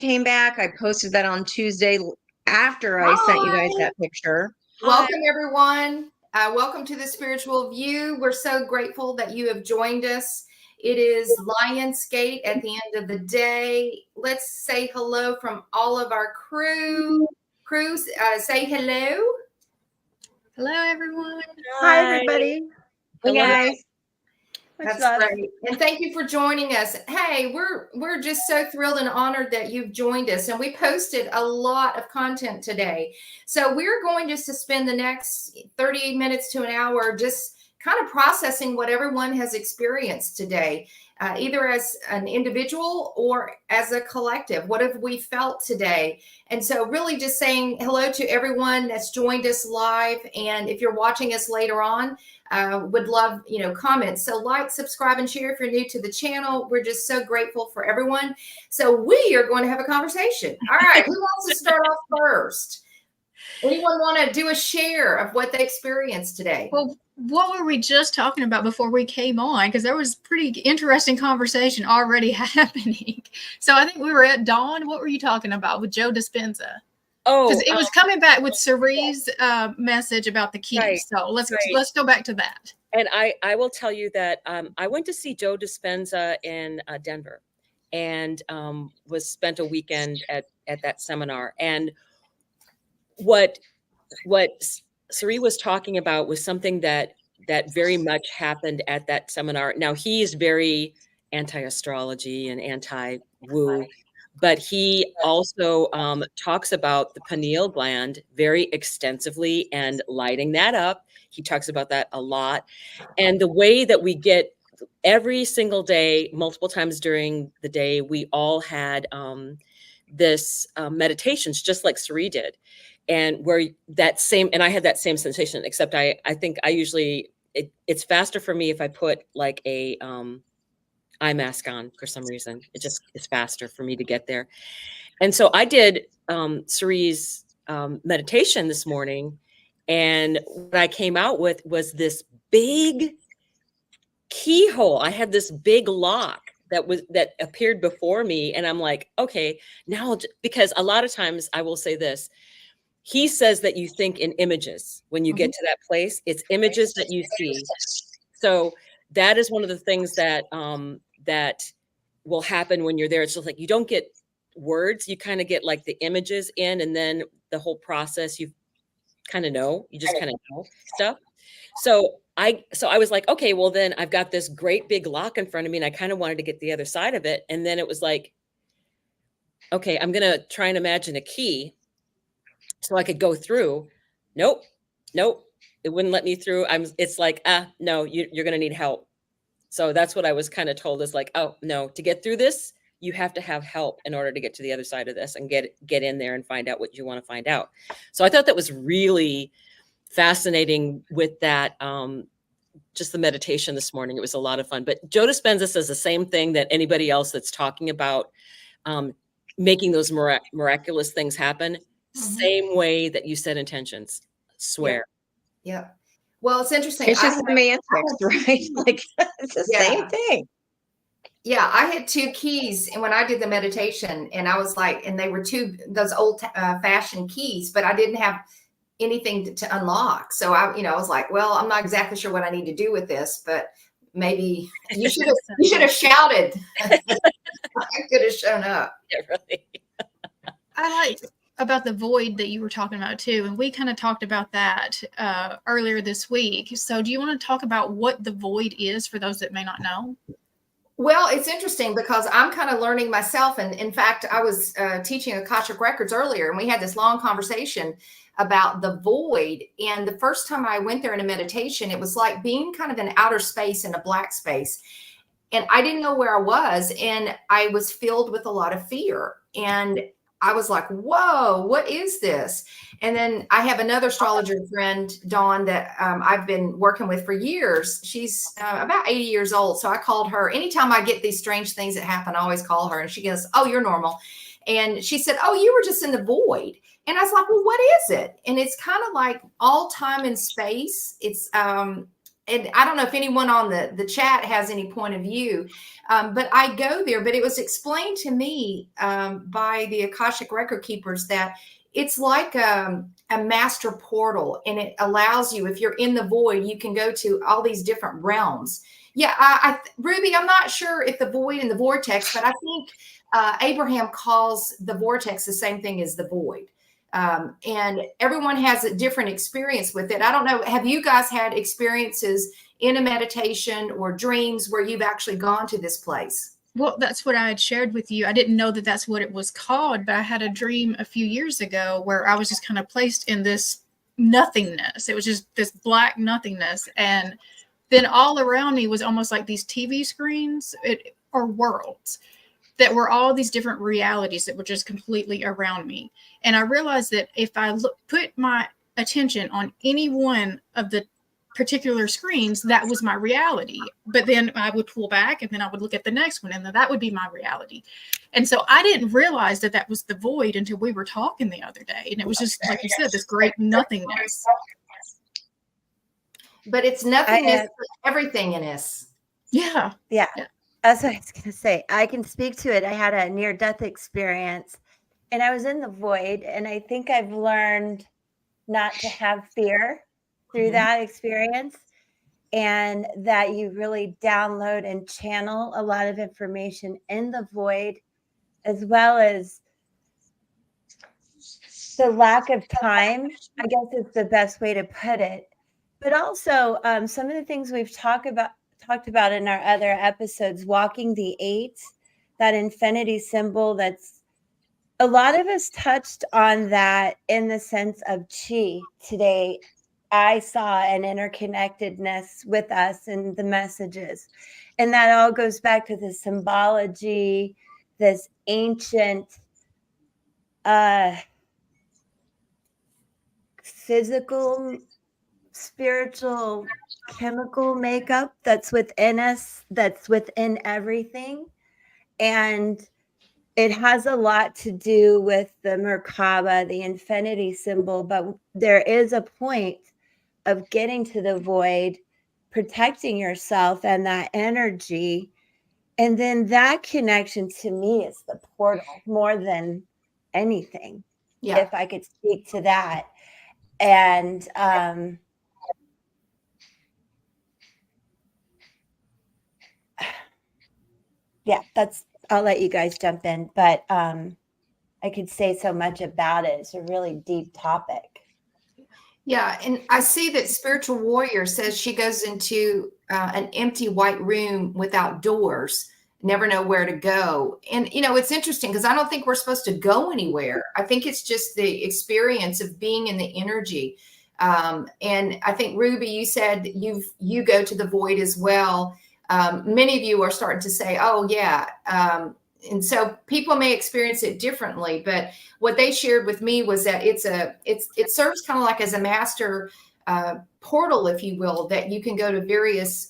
came back. I posted that on Tuesday after I sent you guys that picture. Welcome, everyone. Welcome to the Spiritual View. We're so grateful that you have joined us. It is Lionsgate at the end of the day. Let's say hello from all of our crew. Crews, say hello. Hello, everyone. Hi, everybody. Hey, guys. That's great. And thank you for joining us. Hey, we're just so thrilled and honored that you've joined us. And we posted a lot of content today. So we're going just to spend the next 30 minutes to an hour just kind of processing what everyone has experienced today, either as an individual or as a collective. What have we felt today? And so really just saying hello to everyone that's joined us live. And if you're watching us later on, would love, comments. So like, subscribe, and share if you're new to the channel. We're just so grateful for everyone. So we are going to have a conversation. All right. Who wants to start off first? Anyone want to do a share of what they experienced today? Well, what were we just talking about before we came on? Because there was pretty interesting conversation already happening. So I think we were at Dawn. What were you talking about with Joe Dispenza? Oh, because it was coming back with Cerie's message about the keys. Right, so let's go back to that. And I will tell you that I went to see Joe Dispenza in Denver, and was spent a weekend at that seminar. And what Cerie was talking about was something that very much happened at that seminar. Now, he is very anti-astrology and anti-woo, but he also talks about the pineal gland very extensively and lighting that up. He talks about that a lot. And the way that we get every single day, multiple times during the day, we all had this meditations, just like Cerie did. And where and I had that same sensation, except I think I usually, it's faster for me if I put like a eye mask on for some reason. It's faster for me to get there. And so I did Cerie's meditation this morning, and what I came out with was this big keyhole. I had this big lock that appeared before me, and I'm like, okay, now, because a lot of times I will say this. He says that you think in images when you get to that place. It's images that you see. So that is one of the things that that will happen when you're there. It's just like you don't get words. You kind of get like the images in, and then the whole process you kind of know. You just kind of know stuff. So I was like, okay, well then I've got this great big lock in front of me, and I kind of wanted to get the other side of it. And then it was like, okay, I'm gonna try and imagine a key so I could go through. Nope. It wouldn't let me through. It's like, no, you're going to need help. So that's what I was kind of told, is like, oh no, to get through this, you have to have help in order to get to the other side of this and get in there and find out what you want to find out. So I thought that was really fascinating with that. Just the meditation this morning. It was a lot of fun, but Joe Dispenza says the same thing that anybody else that's talking about making those miraculous things happen. Same way that you set intentions. Swear. Yeah. Well, it's interesting. It's just semantics, right? Like it's the same thing. Yeah, I had two keys, and when I did the meditation, and I was like, and they were those old fashioned keys, but I didn't have anything to unlock. So I was like, well, I'm not exactly sure what I need to do with this, but maybe you should have shouted. I could have shown up. Yeah, really. I like about the void that you were talking about too, and we kind of talked about that earlier this week. So do you want to talk about what the void is for those that may not know? Well, it's interesting because I'm kind of learning myself, and in fact I was teaching Akashic Records earlier, and we had this long conversation about the void. And the first time I went there in a meditation, it was like being kind of in outer space, in a black space, and I didn't know where I was, and I was filled with a lot of fear. And I was like, whoa, what is this? And then I have another astrologer friend, Dawn, that I've been working with for years. She's about 80 years old. So I called her. Anytime I get these strange things that happen, I always call her. And she goes, oh, you're normal. And she said, oh, you were just in the void. And I was like, well, what is it? And it's kind of like all time and space. It's and I don't know if anyone on the chat has any point of view, but I go there. But it was explained to me by the Akashic record keepers that it's like a master portal, and it allows you, if you're in the void, you can go to all these different realms. Yeah, Ruby, I'm not sure if the void and the vortex, but I think Abraham calls the vortex the same thing as the void. And everyone has a different experience with it. I don't know. Have you guys had experiences in a meditation or dreams where you've actually gone to this place? Well, that's what I had shared with you. I didn't know that that's what it was called, but I had a dream a few years ago where I was just kind of placed in this nothingness. It was just this black nothingness. And then all around me was almost like these TV screens or worlds that were all these different realities that were just completely around me. And I realized that if I put my attention on any one of the particular screens, that was my reality. But then I would pull back and then I would look at the next one, and then that would be my reality. And so I didn't realize that that was the void until we were talking the other day. And it was just, like you said, this great nothingness. But it's nothingness, everything in us. Yeah. Yeah. That's what I was going to say. I can speak to it. I had a near-death experience, and I was in the void, and I think I've learned not to have fear through that experience, and that you really download and channel a lot of information in the void, as well as the lack of time, I guess is the best way to put it. But also some of the things we've talked about in our other episodes, walking the 8, that infinity symbol, that's a lot of us touched on that in the sense of chi today. I saw an interconnectedness with us in the messages. And that all goes back to the symbology, this ancient physical, spiritual, chemical makeup that's within us, that's within everything. And it has a lot to do with the Merkaba, the infinity symbol, but there is a point of getting to the void, protecting yourself and that energy. And then that connection to me is the portal more than anything. Yeah. If I could speak to that. And yeah, I'll let you guys jump in, but I could say so much about it. It's a really deep topic. Yeah, and I see that Spiritual Warrior says she goes into an empty white room without doors, never know where to go. And, it's interesting because I don't think we're supposed to go anywhere. I think it's just the experience of being in the energy. And I think, Ruby, you said you go to the void as well. Many of you are starting to say, oh, yeah. And so people may experience it differently, but what they shared with me was that it serves kind of like as a master portal, if you will, that you can go to various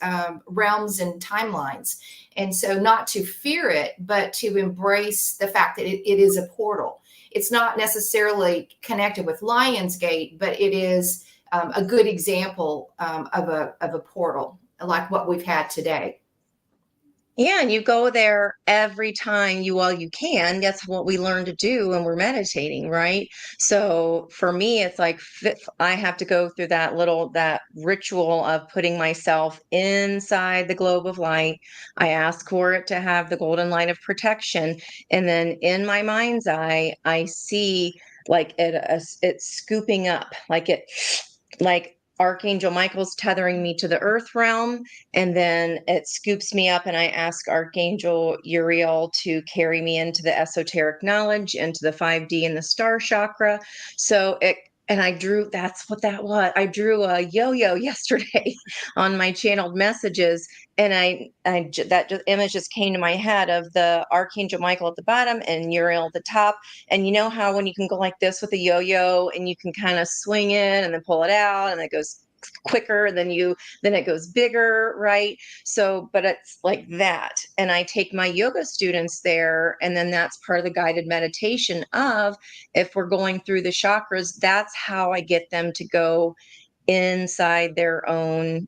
realms and timelines. And so not to fear it, but to embrace the fact that it is a portal. It's not necessarily connected with Lionsgate, but it is a good example of a portal like what we've had today. Yeah, and you go there every time you can. That's what we learn to do when we're meditating, right? So for me, it's like I have to go through that ritual of putting myself inside the globe of light. I ask for it to have the golden light of protection. And then in my mind's eye, I see like it's scooping up, like Archangel Michael's tethering me to the earth realm, and then it scoops me up, and I ask Archangel Uriel to carry me into the esoteric knowledge, into the 5D and the star chakra. That's what that was. I drew a yo-yo yesterday on my channeled messages, and that image just came to my head of the Archangel Michael at the bottom and Uriel at the top. And you know how when you can go like this with a yo-yo and you can kind of swing it and then pull it out and it goes quicker then it goes bigger, right? So, but it's like that. And I take my yoga students there, and then that's part of the guided meditation of, if we're going through the chakras, that's how I get them to go inside their own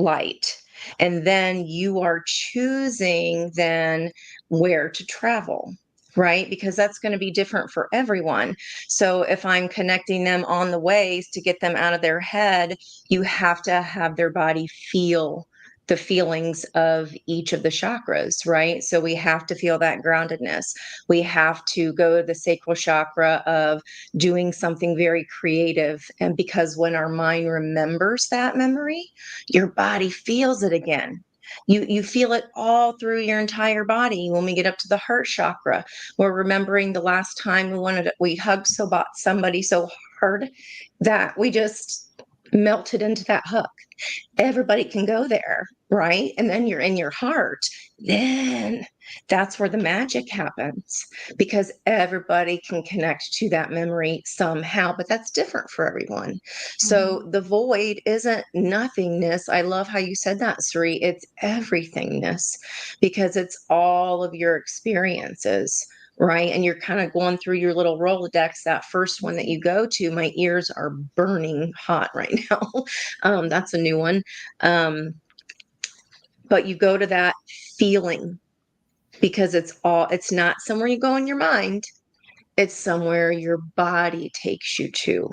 light. And then you are choosing then where to travel, right? Because that's going to be different for everyone. So if I'm connecting them on the ways to get them out of their head, you have to have their body feel the feelings of each of the chakras, right? So we have to feel that groundedness. We have to go to the sacral chakra of doing something very creative. And because when our mind remembers that memory, your body feels it again. You feel it all through your entire body. When we get up to the heart chakra, we're remembering the last time we hugged somebody so hard that we just melted into that hug. Everybody can go there, right? And then you're in your heart. Then that's where the magic happens, because everybody can connect to that memory somehow, but that's different for everyone. So the void isn't nothingness. I love how you said that, Sri. It's everythingness, because it's all of your experiences. Right. And you're kind of going through your little Rolodex. That first one that you go to, my ears are burning hot right now. That's a new one. But you go to that feeling, because it's not somewhere you go in your mind. It's somewhere your body takes you to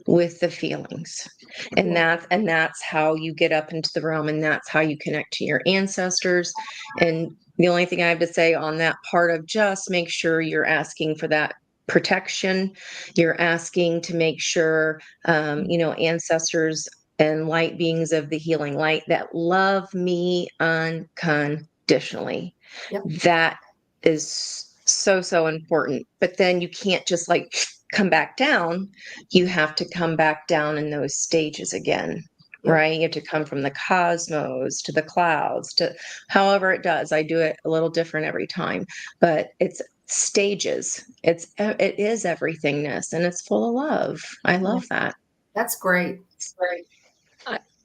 with the feelings. And that's how you get up into the realm, and that's how you connect to your ancestors. And the only thing I have to say on that part of, just make sure you're asking for that protection. You're asking to make sure, ancestors and light beings of the healing light that love me unconditionally. Yep. That is so important. But then you can't just like come back down. You have to come back down in those stages again. Yep. Right? You have to come from the cosmos to the clouds, to however it does. I do it a little different every time, but it's stages. It is everythingness, and it's full of love. I love that. That's great. It's great.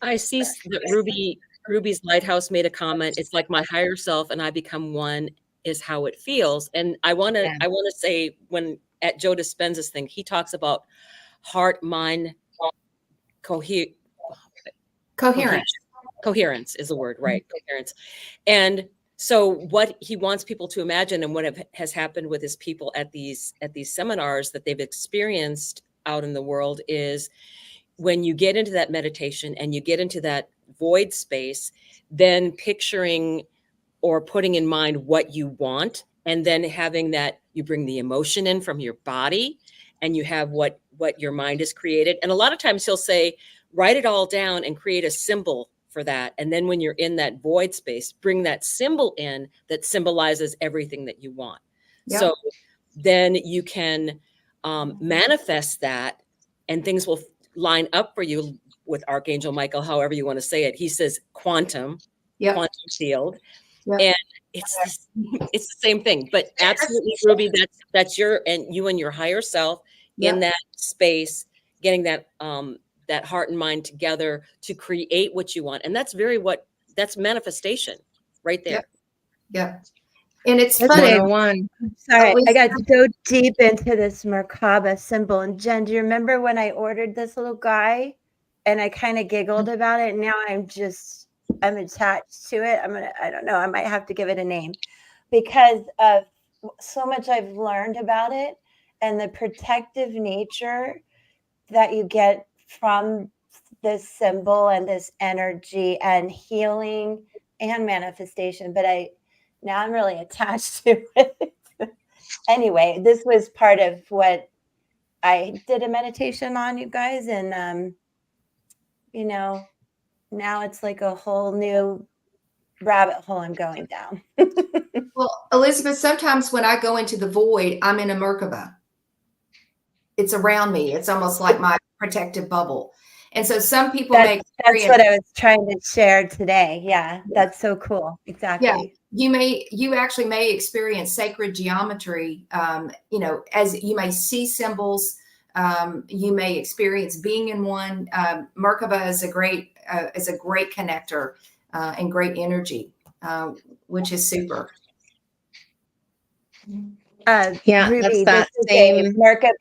I see that Ruby's Lighthouse made a comment. It's like my higher self and I become one is how it feels. And I want to say, when at Joe Dispenza's thing, he talks about heart, mind, coherence. Coherence is the word, right? Coherence. And so what he wants people to imagine, and what has happened with his people at these seminars that they've experienced out in the world, is when you get into that meditation and you get into that void space, then picturing or putting in mind what you want, and then having that, you bring the emotion in from your body, and you have what your mind has created. And a lot of times he'll say, write it all down and create a symbol for that. And then when you're in that void space, bring that symbol in that symbolizes everything that you want. Yep. So then you can manifest that, and things will line up for you with Archangel Michael, however you want to say it. He says quantum field. Yep. And it's the same thing, but absolutely, Ruby, that's you and your higher self in that space, getting that that heart and mind together to create what you want. And that's that's manifestation right there. Yeah. And it's funny. 101. Sorry, I got so deep into this Merkaba symbol. And Jen, do you remember when I ordered this little guy and I kind of giggled about it? And now I'm attached to it. I don't know, I might have to give it a name, because of so much I've learned about it and the protective nature that you get from this symbol and this energy and healing and manifestation. But now I'm really attached to it. Anyway, this was part of what I did a meditation on, you guys. And, now it's like a whole new rabbit hole I'm going down. Well, Elizabeth, sometimes when I go into the void, I'm in a Merkaba. It's around me. It's almost like my protective bubble. And so some people that's what I was trying to share today. Yeah, that's so cool. Exactly. Yeah, you actually may experience sacred geometry. As you may see symbols, you may experience being in one. Merkaba is a great connector and great energy, which is super. Ruby, that's that this same is a Merkaba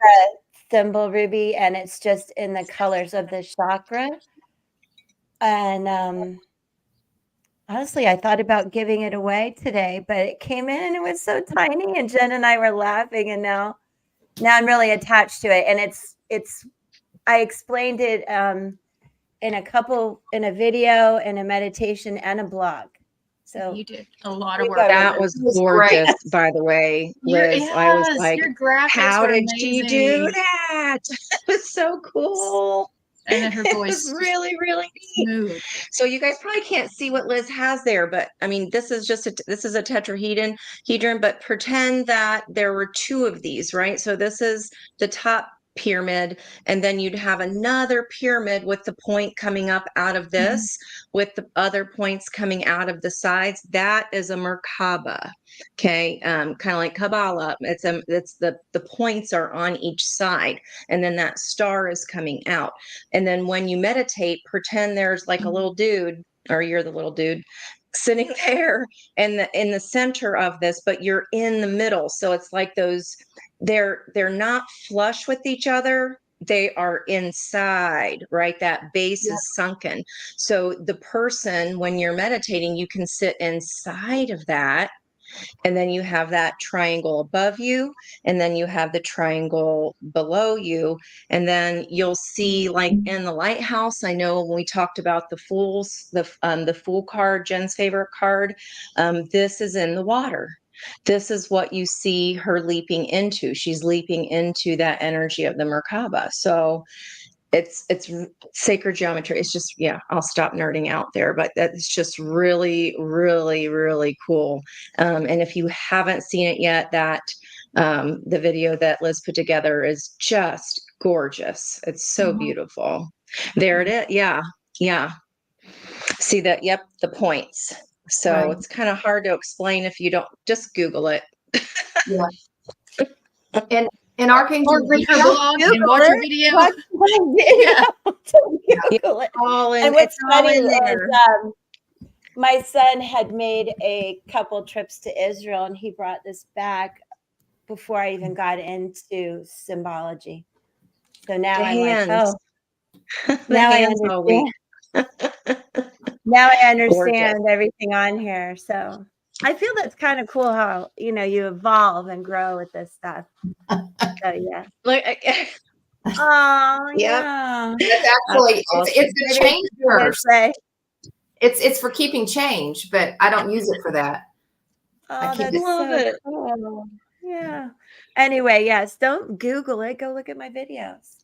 symbol, Ruby, and it's just in the colors of the chakra. And honestly, I thought about giving it away today, but it came in and it was so tiny, and Jen and I were laughing, and now I'm really attached to it. And it's I explained it in a video, in a meditation, and a blog. So You did a lot of work. That was gorgeous, by the way, Liz. I was like, your graphics how were did she do amazing. that? It was so cool. And then her It voice was really, really neat. smooth. So you guys probably can't see what Liz has there, but I mean, this is a tetrahedron, but pretend that there were two of these, right? So this is the top pyramid, and then you'd have another pyramid with the point coming up out of this, with the other points coming out of the sides. That is a Merkaba. Okay, kind of like Kabbalah. It's the points are on each side, and then that star is coming out. And then when you meditate, pretend there's like a little dude, or you're the little dude sitting there in the center of this, but you're in the middle. So it's like those, they're not flush with each other. They are inside, right? That base is sunken. So the person, when you're meditating, you can sit inside of that. And then you have that triangle above you, and then you have the triangle below you. And then you'll see, like in the lighthouse, I know when we talked about the fools, the fool card, Jen's favorite card, this is in the water. This is what you see her leaping into. She's leaping into that energy of the Merkaba. So it's sacred geometry. It's just, yeah, I'll stop nerding out there, but that's just really, really, really cool. And if you haven't seen it yet, that the video that Liz put together is just gorgeous. It's so beautiful. There it is. Yeah. See that? Yep, the points. So it's kind of hard to explain if you don't just Google it. And Archangel, read her blog and watch her video. Watch my video to Google it. And what's funny is my son had made a couple trips to Israel, and he brought this back before I even got into symbology. So now I'm like, oh, now I understand. Now I understand everything on here. So I feel that's kind of cool how, you evolve and grow with this stuff. So yeah. Oh yeah. It's actually it's a change purse. It's for keeping change, but I don't use it for that. Oh, that's so cool. Yeah. Anyway, yes, don't Google it. Go look at my videos.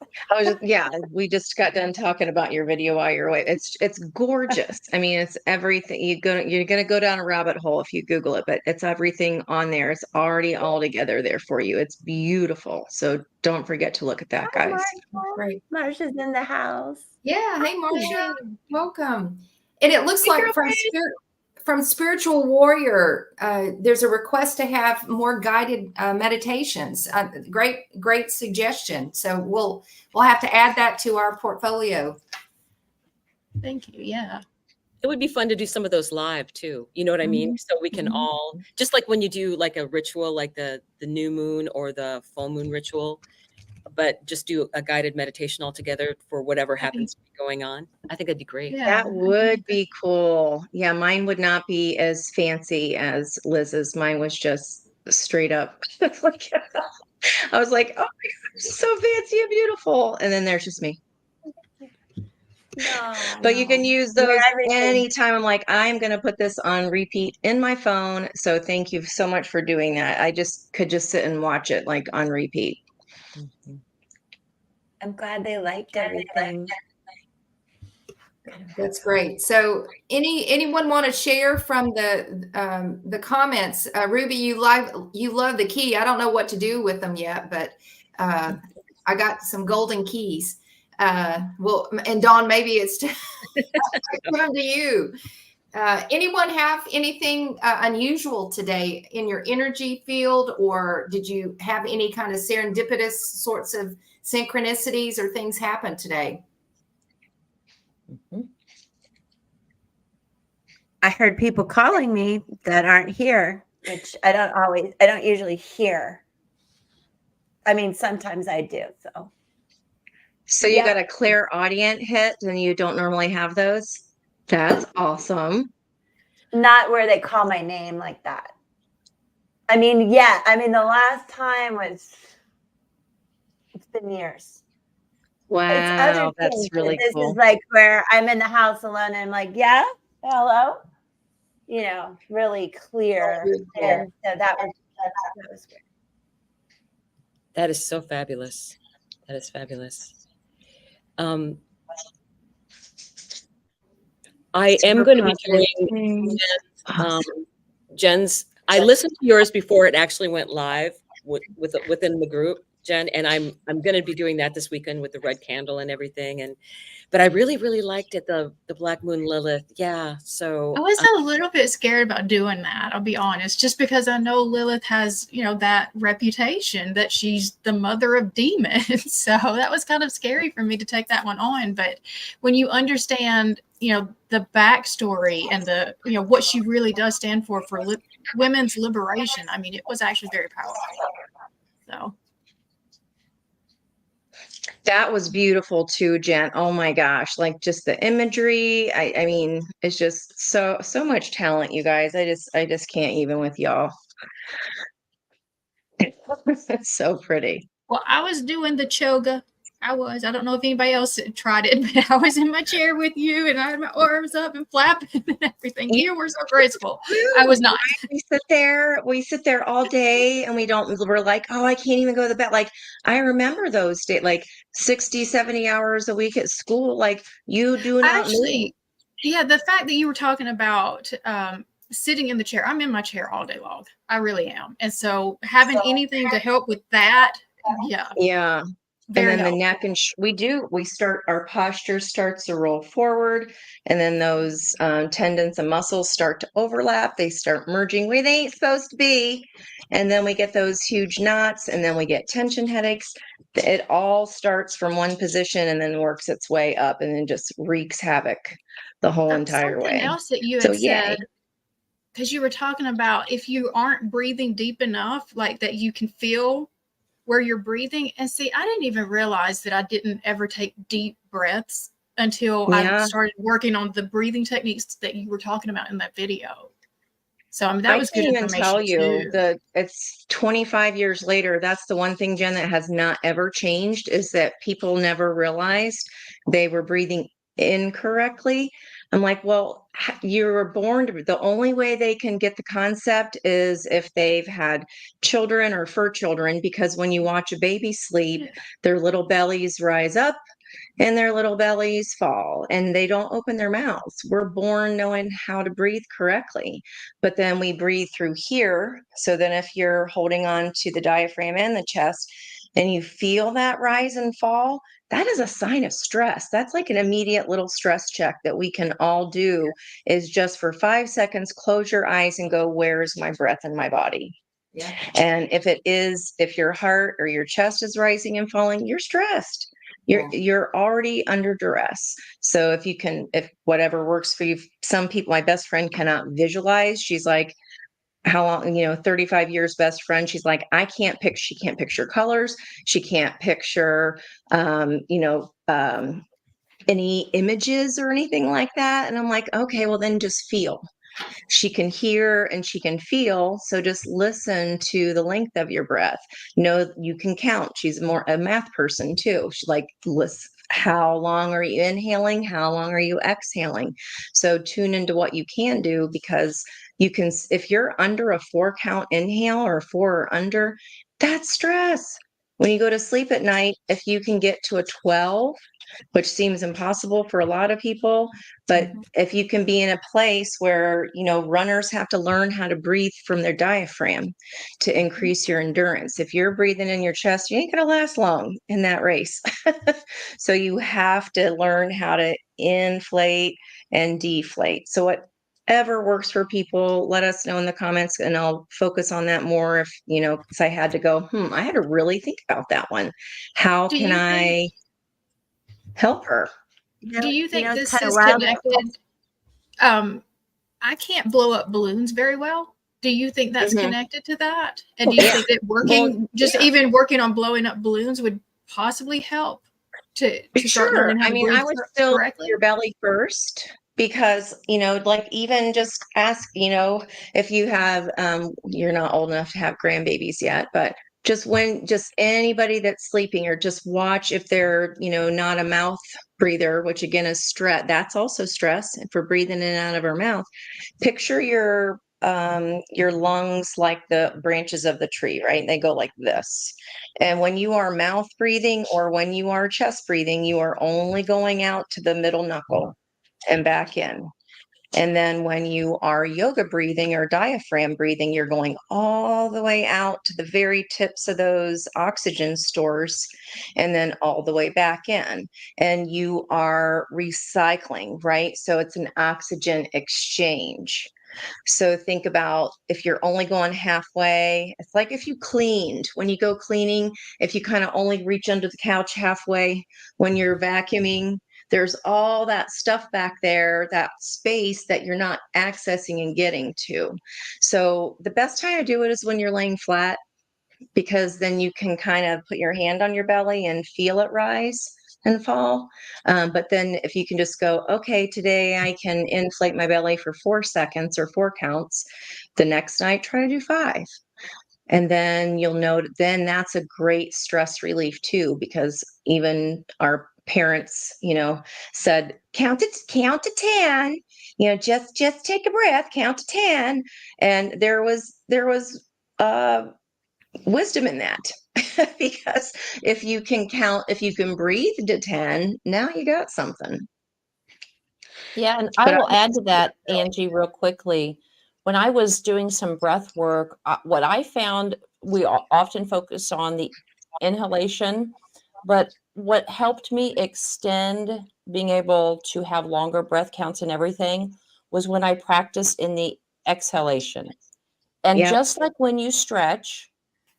We just got done talking about your video while you're away. It's gorgeous. I mean, it's everything. You're gonna go down a rabbit hole if you Google it, but it's everything on there. It's already all together there for you. It's beautiful. So don't forget to look at that, guys. Great. Marsha's in the house. Yeah. Hey, Marsha. Welcome. And it looks like from Spiritual Warrior, there's a request to have more guided meditations. Great suggestion. So we'll have to add that to our portfolio. Thank you. Yeah. It would be fun to do some of those live too. You know what I mean? So we can all, just like when you do like a ritual, like the new moon or the full moon ritual, but just do a guided meditation all together for whatever happens to be going on. I think that'd be great. Yeah. That would be cool. Yeah, mine would not be as fancy as Liz's. Mine was just straight up. I was like, oh my God, so fancy and beautiful. And then there's just me. But you can use those anytime. I'm like, I'm going to put this on repeat in my phone. So thank you so much for doing that. I could just sit and watch it like on repeat. I'm glad they liked everything. That's great. So anyone want to share from the comments? Ruby, you love the key. I don't know what to do with them yet, but I got some golden keys. And Dawn, maybe it's to put them to you. Anyone have anything unusual today in your energy field, or did you have any kind of serendipitous sorts of synchronicities or things happen today? I heard people calling me that aren't here, which I don't usually hear. I mean, sometimes I do. So you got a clairaudient hit and you don't normally have those. That's awesome. not where they call my name like that. I mean, yeah. I mean, the last time was, it's been years. It's other Wow, that's things, but really this is cool. like where I'm in the house alone and I'm like, yeah, hello, you know, really clear. And so that was weird. That is so fabulous. That is fabulous. I am going to be doing Jen's. I listened to yours before it actually went live within the group, Jen, and I'm going to be doing that this weekend with the red candle and everything. But I really liked it, the Black Moon Lilith. Yeah. So I was a little bit scared about doing that, I'll be honest, just because I know Lilith has, you know, that reputation that she's the mother of demons. So that was kind of scary for me to take that one on. But when you understand, you know, the backstory and the, you know, what she really does stand for women's liberation, I mean, it was actually very powerful. So that was beautiful too, Jen. Oh my gosh, like just the imagery. I mean, it's just so much talent, you guys. I just can't even with y'all. It's so pretty. well, I was doing the choga. I don't know if anybody else tried it, but I was in my chair with you and I had my arms up and flapping and everything. You were so graceful. I was not. We sit there all day and we're like, oh, I can't even go to the bed. Like, I remember those days, like 60, 70 hours a week at school. Like, you do not move. Yeah, the fact that you were talking about sitting in the chair, I'm in my chair all day long. I really am. And so having anything to help with that, yeah. Yeah. Very and then helpful. the neck our posture starts to roll forward, and then those tendons and muscles start to overlap. They start merging where they ain't supposed to be. And then we get those huge knots, and then we get tension headaches. It all starts from one position and then works its way up and then just wreaks havoc the whole entire Something way. else that you So, had said, yay. because you were talking about if you aren't breathing deep enough, like that you can feel where you're breathing. And see, I didn't even realize that I didn't ever take deep breaths until I Yeah. started working on the breathing techniques that you were talking about in that video. So I mean, that I was can't good even tell information you too. that it's 25 years later. That's the one thing, Jen, that has not ever changed, is that people never realized they were breathing incorrectly. I'm like, well, you were born the only way they can get the concept is if they've had children or fur children, because when you watch a baby sleep, their little bellies rise up and their little bellies fall and they don't open their mouths. We're born knowing how to breathe correctly, but then we breathe through here. So then if you're holding on to the diaphragm and the chest and you feel that rise and fall, that is a sign of stress. That's like an immediate little stress check that we can all do, is just for 5 seconds, close your eyes and go, where's my breath in my body? Yeah. And if your heart or your chest is rising and falling, you're stressed. You're already under duress. So if whatever works for you, some people, my best friend cannot visualize. She's like, how long, 35 years best friend. She's like, she can't picture colors. She can't picture, any images or anything like that. And I'm like, okay, well then just feel. She can hear and she can feel. So just listen to the length of your breath. Know you can count. She's more a math person too. She like, listen, how long are you inhaling? How long are you exhaling? So tune into what you can do, because you can, if you're under a 4 count inhale or 4 or under, that's stress. When you go to sleep at night, if you can get to a 12, which seems impossible for a lot of people. But if you can be in a place where, runners have to learn how to breathe from their diaphragm to increase your endurance. If you're breathing in your chest, you ain't going to last long in that race. So you have to learn how to inflate and deflate. So whatever works for people, let us know in the comments and I'll focus on that more if, because I had to go, I had to really think about that one. How can I help her? Do you think this kind of is wild. connected? I can't blow up balloons very well. Do you think that's connected to that? And do you think that even working on blowing up balloons would possibly help to start learning how to breathe I would still correctly? your belly first. because, like even just ask, if you have, you're not old enough to have grandbabies yet, but just anybody that's sleeping, or just watch if they're, not a mouth breather, which again is stress. That's also stress if we're breathing in and out of our mouth. Picture your lungs like the branches of the tree, right? They go like this. And when you are mouth breathing or when you are chest breathing, you are only going out to the middle knuckle and back in. And then when you are yoga breathing or diaphragm breathing, you're going all the way out to the very tips of those oxygen stores and then all the way back in. And you are recycling, right? So it's an oxygen exchange. So think about if you're only going halfway, it's like if you cleaned, when you go cleaning, if you kind of only reach under the couch halfway when you're vacuuming, there's all that stuff back there, that space that you're not accessing and getting to. So the best time to do it is when you're laying flat, because then you can kind of put your hand on your belly and feel it rise and fall. But then if you can just go, okay, today I can inflate my belly for 4 seconds or 4 counts. The next night, try to do 5. And then you'll know, then that's a great stress relief too, because even our parents, said, count to 10, just take a breath, count to 10. And there was wisdom in that. Because if you can breathe to 10, now you got something. Yeah, and I will add to that, Angie, real quickly. When I was doing some breath work, what I found, we often focus on the inhalation, but what helped me extend being able to have longer breath counts and everything was when I practiced in the exhalation. And just like when you stretch,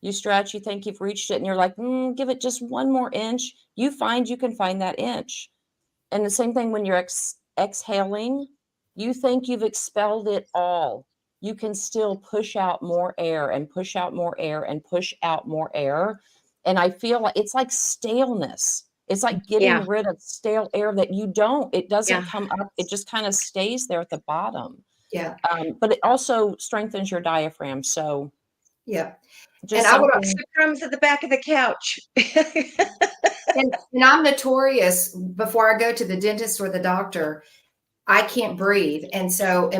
you think you've reached it, and you're like, give it just one more inch. You can find that inch. And the same thing when you're exhaling, you think you've expelled it all. You can still push out more air and push out more air and push out more air. And I feel like it's like staleness. It's like getting rid of stale air that it doesn't come up. It just kind of stays there at the bottom. Yeah. But it also strengthens your diaphragm. So and I would comes at the back of the couch. and I'm notorious, before I go to the dentist or the doctor, I can't breathe. And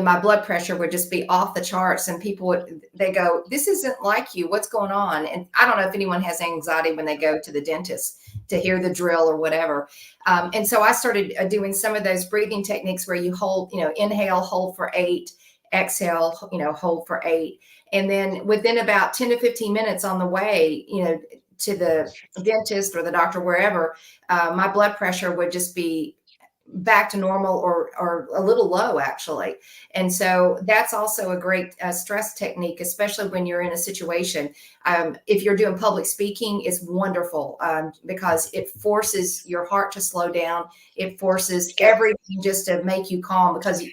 my blood pressure would just be off the charts, and they go, this isn't like you. What's going on? And I don't know if anyone has anxiety when they go to the dentist to hear the drill or whatever. And so I started doing some of those breathing techniques where you hold, inhale, hold for 8, exhale, hold for 8. And then within about 10 to 15 minutes on the way, to the dentist or the doctor, wherever, my blood pressure would just be back to normal or a little low, actually. And so that's also a great stress technique, especially when you're in a situation. If you're doing public speaking, it's wonderful because it forces your heart to slow down. It forces everything just to make you calm, because,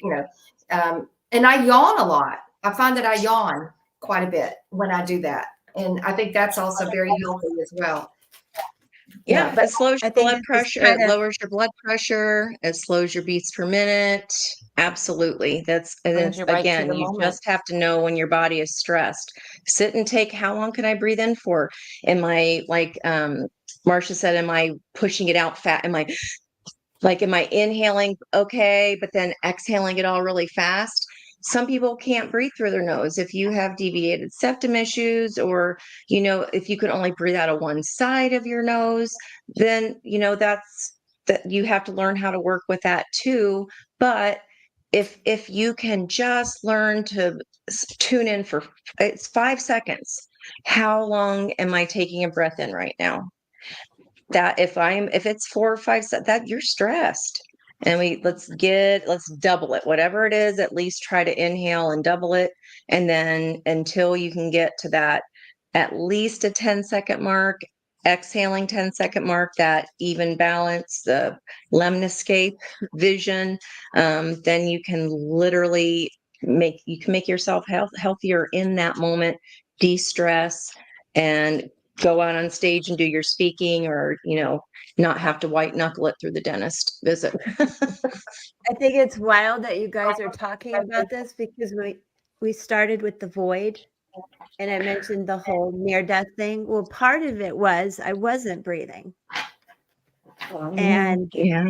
and I yawn a lot. I find that I yawn quite a bit when I do that. And I think that's also very healthy as well. Yeah, but it slows your blood pressure. It lowers your blood pressure. It slows your beats per minute. Absolutely. Again, you just have to know when your body is stressed. Sit and take, how long can I breathe in for? Am I, like Marcia said, am I pushing it out fast? Am I inhaling okay, but then exhaling it all really fast? Some people can't breathe through their nose. If you have deviated septum issues, or, if you can only breathe out of one side of your nose, then, that you have to learn how to work with that too. But if you can just learn to tune in for, it's 5 seconds. How long am I taking a breath in right now? That if it's 4 or 5, that you're stressed, and let's double it, whatever it is, at least try to inhale and double it. And then until you can get to that, at least a 10-second mark, exhaling 10-second mark, that even balance, the lemniscape vision, then you can literally make yourself healthier in that moment, de-stress, and go out on stage and do your speaking, or, not have to white knuckle it through the dentist visit. I think it's wild that you guys are talking about this, because we started with the void, and I mentioned the whole near-death thing. Well, part of it was I wasn't breathing. And Yeah.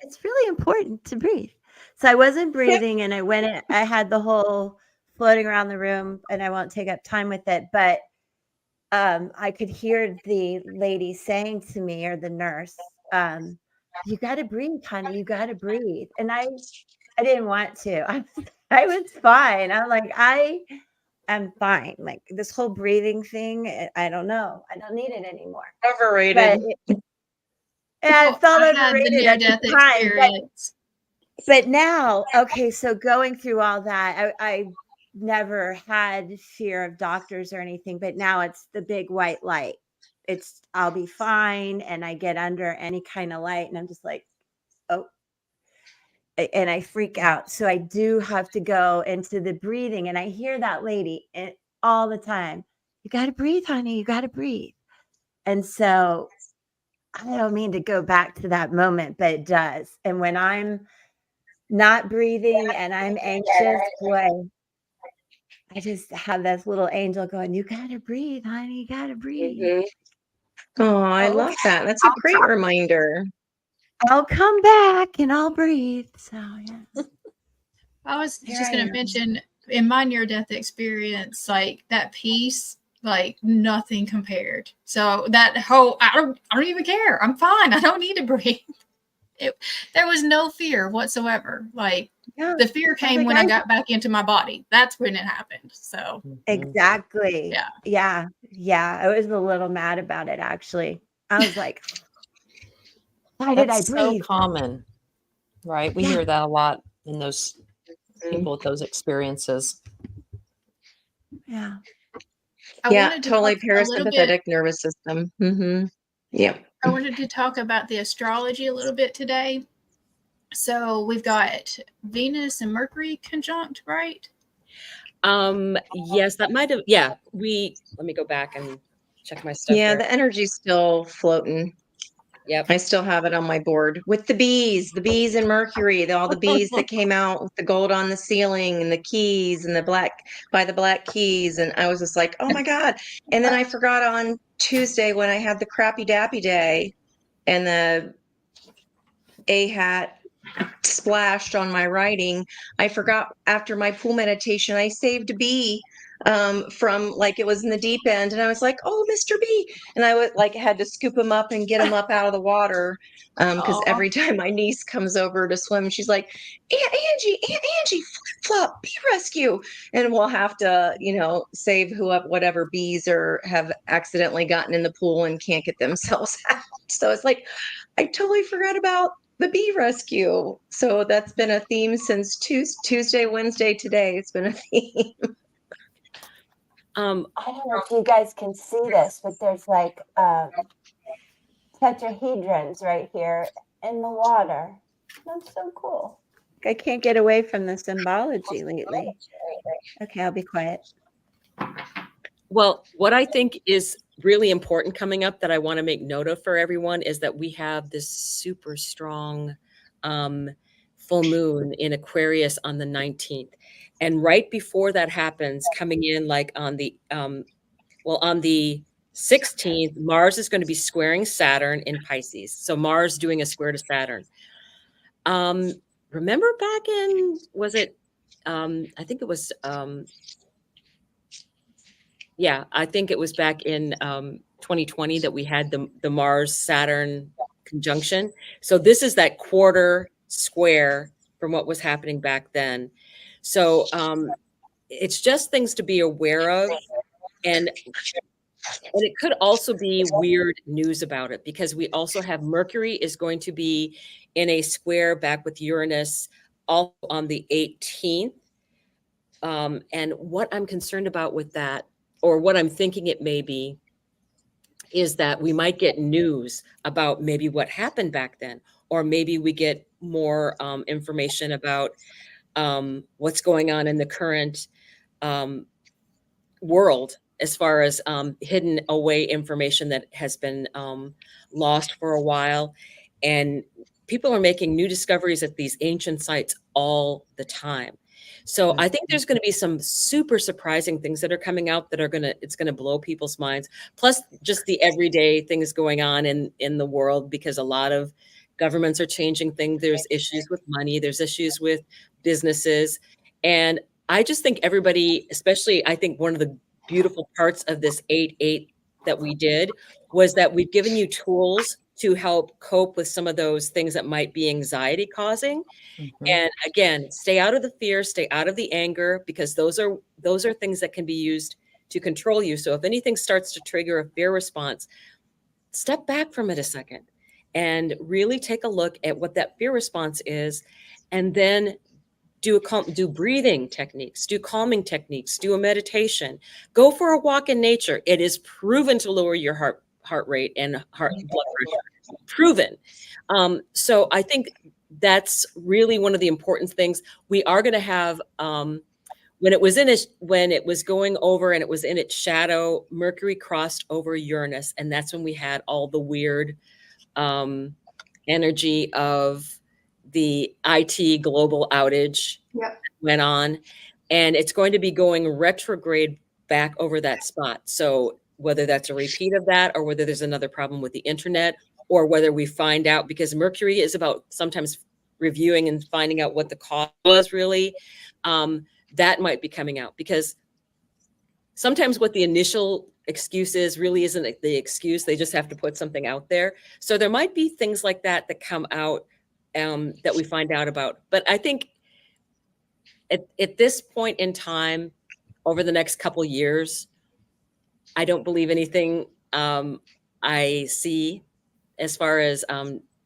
it's really important to breathe. So I wasn't breathing, and I had the whole floating around the room, and I won't take up time with it, but I could hear the lady saying to me, or the nurse, you got to breathe, honey, you got to breathe. And I didn't want to. I was fine. I'm like, I'm fine. Like, this whole breathing thing, I don't know. I don't need it anymore. Overrated. It felt I had the overrated at the near-death time. experience. But now, okay, so going through all that, I never had fear of doctors or anything, but now it's the big white light. I'll be fine, and I get under any kind of light, and I'm just like, oh, and I freak out. So I do have to go into the breathing, and I hear that lady all the time. You got to breathe, honey. You got to breathe. And so I don't mean to go back to that moment, but it does. And when I'm not breathing and I'm anxious, boy, I just have this little angel going, you got to breathe, honey. You got to breathe. Mhm. Oh, I love that. That's a great reminder. I'll come back and I'll breathe. So, yeah. I was Here just I going to am. mention, in my near-death experience, like that peace, like nothing compared. So that whole, I don't even care. I'm fine. I don't need to breathe. There was no fear whatsoever. Like, Yeah. the fear came when I got back into my body. That's when it happened. So Exactly. Yeah. Yeah. Yeah. I was a little mad about it, actually. I was like, why did I That's breathe? so common, right? We Yeah. hear that a lot in those people with those experiences. Yeah. Yeah, totally talk a little bit. parasympathetic nervous system. Mm-hmm. Yep. I wanted to talk about the astrology a little bit today. So we've got Venus and Mercury conjunct, right? Yes, that might have. Yeah, let me go back and check my stuff Yeah, here. the energy's still floating. Yep. I still have it on my board with the bees and Mercury, all the bees that came out with the gold on the ceiling and the keys and the black keys. And I was just like, oh my God. And then I forgot on Tuesday when I had the crappy dappy day and the A hat splashed on my writing. I forgot after my pool meditation, I saved a bee from, like, it was in the deep end, and I was like, oh, Mr. B, and I would like had to scoop him up and get him up out of the water, because every time my niece comes over to swim, she's like, Aunt Angie, flop, bee rescue, and we'll have to save whatever bees have accidentally gotten in the pool and can't get themselves out. So it's like I totally forgot about the bee rescue. So that's been a theme since Tuesday, Wednesday, today. It's been a theme. I don't know if you guys can see this, but there's like tetrahedrons right here in the water. That's so cool. I can't get away from the symbology lately. Okay, I'll be quiet. Well, what I think is really important coming up that I want to make note of for everyone is that we have this super strong full moon in Aquarius on the 19th. And right before that happens, coming in like on the 16th, Mars is going to be squaring Saturn in Pisces. So Mars doing a square to Saturn. Remember back in, was it, I think it was, I think it was back in 2020 that we had the Mars-Saturn conjunction. So this is that quarter square from what was happening back then. So it's just things to be aware of. And it could also be weird news about it, because we also have Mercury is going to be in a square back with Uranus all on the 18th. And what I'm concerned about with that, or what I'm thinking it may be, is that we might get news about maybe what happened back then, or maybe we get more information about what's going on in the current world as far as hidden away information that has been lost for a while. And people are making new discoveries at these ancient sites all the time. So I think there's going to be some super surprising things that are coming out that are it's going to blow people's minds. Plus just the everyday things going on in the world, because a lot of governments are changing things. There's issues with money, there's issues with businesses. And I just think everybody, especially, I think one of the beautiful parts of this 8-8 that we did was that we've given you tools to help cope with some of those things that might be anxiety causing. And again, stay out of the fear, stay out of the anger, because those are things that can be used to control you. So if anything starts to trigger a fear response, step back from it a second and really take a look at what that fear response is, and then do breathing techniques, do calming techniques, do a meditation, go for a walk in nature. It is proven to lower your heart rate and blood pressure. Proven. So I think that's really one of the important things. We are going to have when it was going over and it was in its shadow, Mercury crossed over Uranus, and that's when we had all the weird energy of the IT global outage went on, and it's going to be going retrograde back over that spot. So whether that's a repeat of that, or whether there's another problem with the internet, or whether we find out, because Mercury is about sometimes reviewing and finding out what the cause was really, that might be coming out, because sometimes what the initial excuse is really isn't the excuse. They just have to put something out there. So there might be things like that that come out that we find out about. But I think at this point in time, over the next couple years, I don't believe anything I see as far as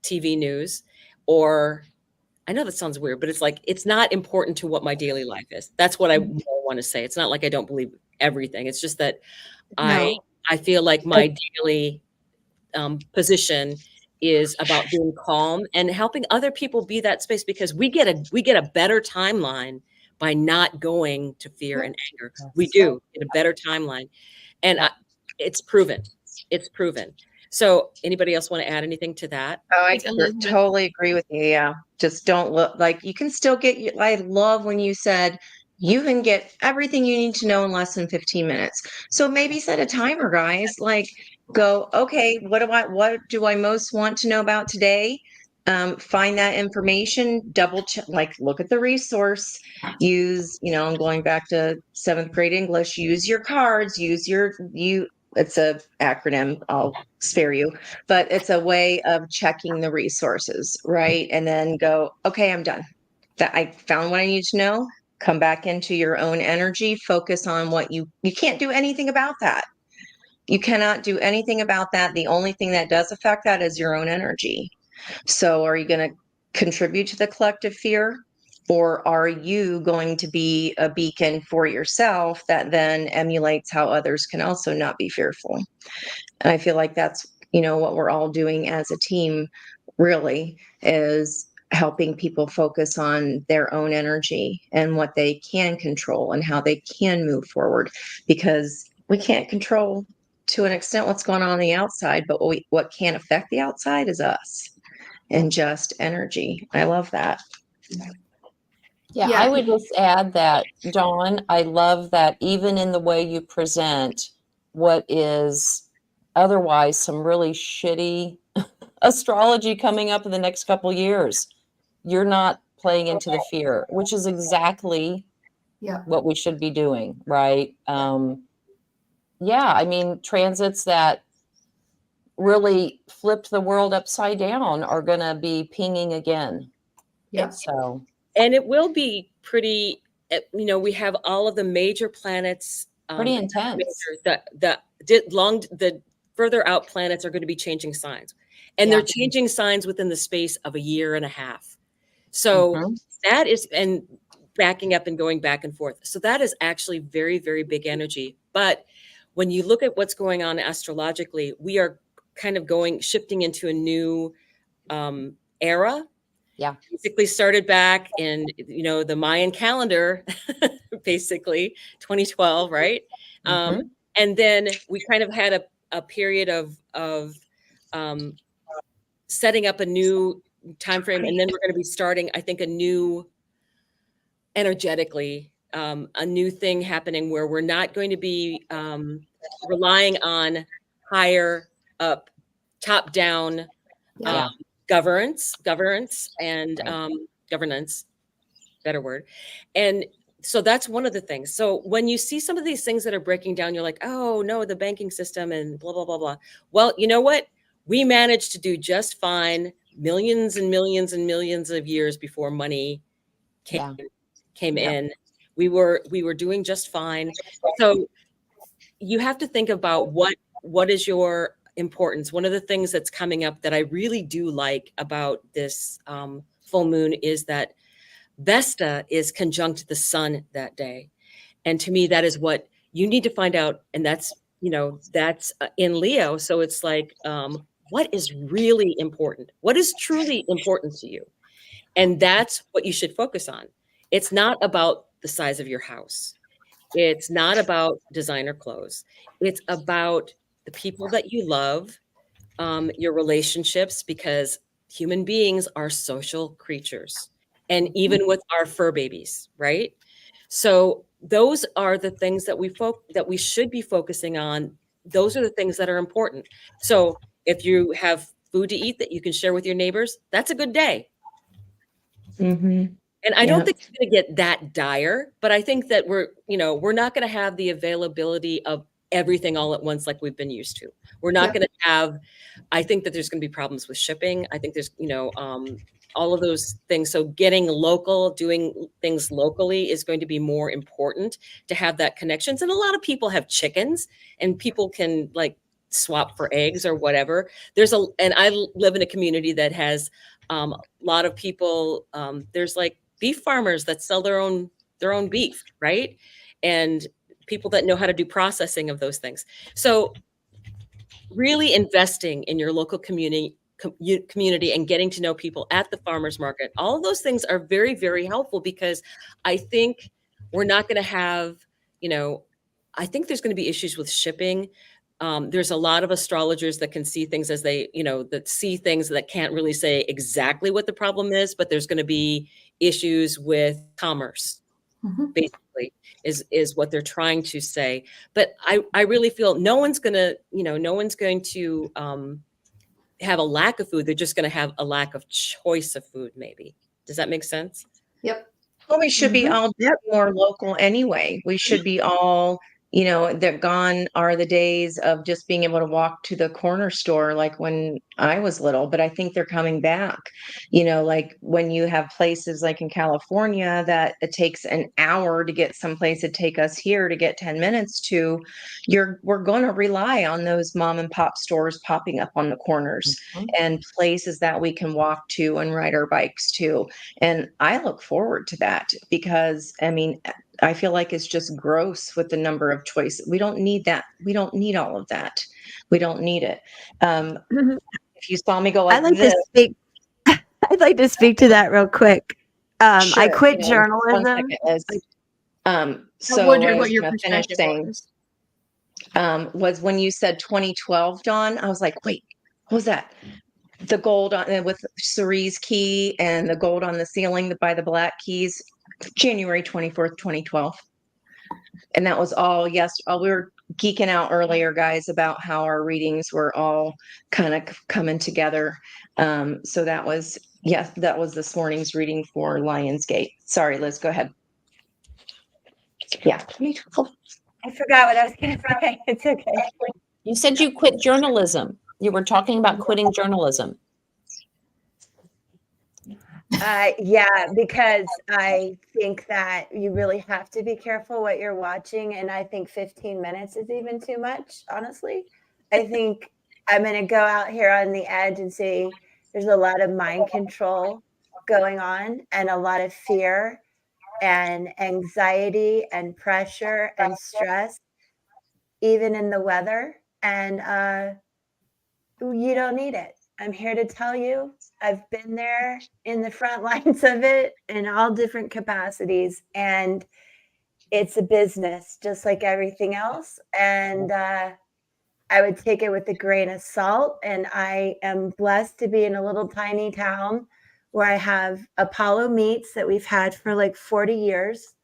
TV news, or I know that sounds weird, but it's like, it's not important to what my daily life is. That's what I want to say. It's not like I don't believe everything. It's just that I feel like my daily position is about being calm and helping other people be that space, because we get a better timeline by not going to fear and anger. We do get a better timeline, and it's proven. It's proven. So anybody else want to add anything to that? Oh, I totally agree with you. Yeah. Just don't look like you can still get, I love when you said you can get everything you need to know in less than 15 minutes. So maybe set a timer, guys. Like go, okay, what do I most want to know about today? Find that information, double check, like look at the resource, use, I'm going back to 7th grade English, use your cards, it's a acronym, I'll spare you, but it's a way of checking the resources, right? And then go, okay, I'm done. That I found what I need to know. Come back into your own energy, focus on what you can't do anything about that. You cannot do anything about that. The only thing that does affect that is your own energy. So are you going to contribute to the collective fear? Or are you going to be a beacon for yourself that then emulates how others can also not be fearful? And I feel like that's, what we're all doing as a team really is helping people focus on their own energy and what they can control and how they can move forward, because we can't control to an extent what's going on the outside, but what can affect the outside is us and just energy. I love that. Yeah, I would just add that, Dawn, I love that even in the way you present what is otherwise some really shitty astrology coming up in the next couple years, you're not playing into the fear, which is exactly what we should be doing, right? I mean, transits that really flipped the world upside down are going to be pinging again. Yeah. So... And it will be pretty, we have all of the major planets. Pretty intense. The further out planets are going to be changing signs. And they're changing signs within the space of a year and a half. So that is, and backing up and going back and forth. So that is actually very, very big energy. But when you look at what's going on astrologically, we are kind of shifting into a new era. Yeah. Basically started back in, the Mayan calendar, basically 2012, right? And And then we kind of had a period of setting up a new time frame, and then we're going to be starting, I think, a new energetically a new thing happening where we're not going to be relying on higher up, top down governance and governance, better word. And so that's one of the things. So when you see some of these things that are breaking down, you're like, oh no, the banking system and blah, blah, blah, blah. Well, you know what? We managed to do just fine millions and millions and millions of years before money came in. We were doing just fine. So you have to think about what is your importance. One of the things that's coming up that I really do like about this full moon is that Vesta is conjunct the sun that day. And to me, that is what you need to find out. And that's, that's in Leo. So it's like, what is really important? What is truly important to you? And that's what you should focus on. It's not about the size of your house. It's not about designer clothes. It's about the people that you love, your relationships, because human beings are social creatures. And even with our fur babies, right? So those are the things that we should be focusing on. Those are the things that are important. So if you have food to eat that you can share with your neighbors, that's a good day. Mm-hmm. And I don't think it's going to get that dire, but I think that we're not going to have the availability of everything all at once like we've been used to. We're not going to have, I think that there's going to be problems with shipping. I think there's, all of those things. So getting local, doing things locally is going to be more important to have that connections. And a lot of people have chickens and people can like swap for eggs or whatever. And I live in a community that has a lot of people, there's like beef farmers that sell their own beef, right? And people that know how to do processing of those things. So really investing in your local community and getting to know people at the farmers market, all of those things are very, very helpful, because I think we're not going to have, I think there's going to be issues with shipping. There's a lot of astrologers that can see things as they, that see things that can't really say exactly what the problem is, but there's going to be issues with commerce, basically, is what they're trying to say. But I really feel no one's going to have a lack of food. They're just going to have a lack of choice of food, maybe. Does that make sense? Yep. Well, we should be all more local anyway. We should be all, that gone are the days of just being able to walk to the corner store like when I was little, but I think they're coming back. Like when you have places like in California that it takes an hour to get someplace, it take us here to get 10 minutes to, we're going to rely on those mom and pop stores popping up on the corners and places that we can walk to and ride our bikes to. And I look forward to that because, I feel like it's just gross with the number of choices. We don't need that. We don't need all of that. We don't need it. If you saw me go like this. I'd like to speak to that real quick. Sure, I quit journalism. 1 second, Liz. I wondered what your perspective was when you said 2012, Dawn, I was like, wait, what was that? The gold on with Cerise key and the gold on the ceiling by the black keys, January 24th, 2012. And that was all, we were geeking out earlier, guys, about how our readings were all kind of coming together. So that was this morning's reading for Lionsgate. Sorry, Liz, go ahead. Yeah. I forgot what I was going to say. It's okay. You said you quit journalism. You were talking about quitting journalism. Yeah, because I think that you really have to be careful what you're watching. And I think 15 minutes is even too much, honestly. I think I'm going to go out here on the edge and say there's a lot of mind control going on and a lot of fear and anxiety and pressure and stress, even in the weather. And you don't need it. I'm here to tell you, I've been there in the front lines of it in all different capacities. And it's a business just like everything else. And I would take it with a grain of salt. And I am blessed to be in a little tiny town where I have Apollo meats that we've had for like 40 years.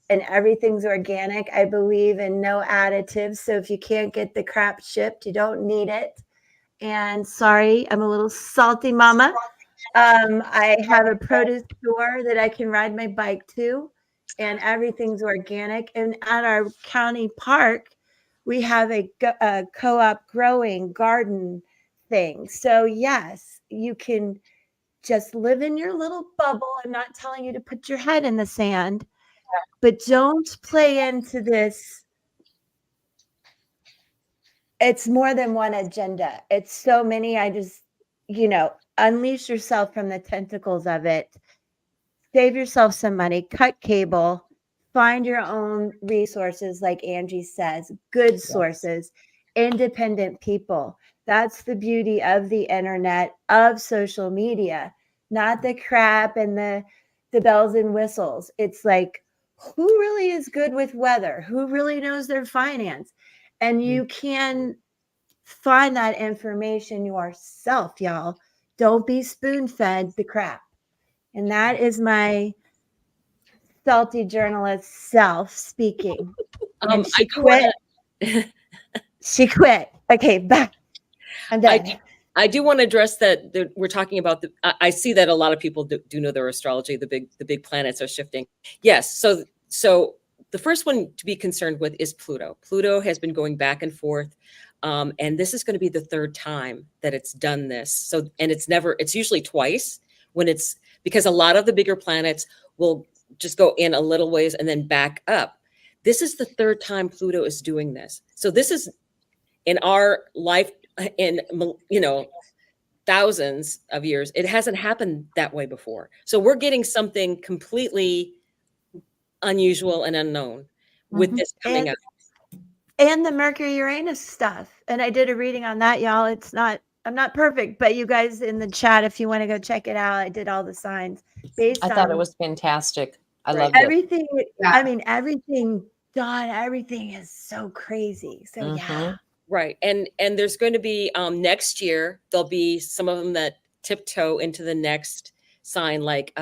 And everything's organic. I believe in no additives. So if you can't get the crap shipped, you don't need it. And sorry, I'm a little salty mama. I have a produce store that I can ride my bike to, and everything's organic. And at our county park, we have a co-op growing garden thing. So yes, you can just live in your little bubble. I'm not telling you to put your head in the sand, but don't play into this. It's more than one agenda. It's so many. I just, unleash yourself from the tentacles of it. Save yourself some money, cut cable, find your own resources, like Angie says, good sources, independent people. That's the beauty of the internet, of social media, not the crap and the bells and whistles. It's like, who really is good with weather? Who really knows their finance? And you can find that information yourself, y'all. Don't be spoon-fed the crap. And that is my salty journalist self speaking. And she quit. She quit. Okay, back. I'm done. I do want to address that we're talking about I see that a lot of people do know their astrology. The big planets are shifting. Yes. So the first one to be concerned with is Pluto. Pluto has been going back and forth. And this is going to be the third time that it's done this. So, and it's usually twice because a lot of the bigger planets will just go in a little ways and then back up. This is the third time Pluto is doing this. So this is in our life, in, thousands of years, it hasn't happened that way before. So we're getting something completely unusual and unknown with this coming up. And the Mercury Uranus stuff. And I did a reading on that, y'all. I'm not perfect, but you guys in the chat, if you want to go check it out, I did all the signs based on. I thought it was fantastic. I loved everything. I mean, everything done. Everything is so crazy. So yeah. Right. And there's going to be next year, there'll be some of them that tiptoe into the next sign. Like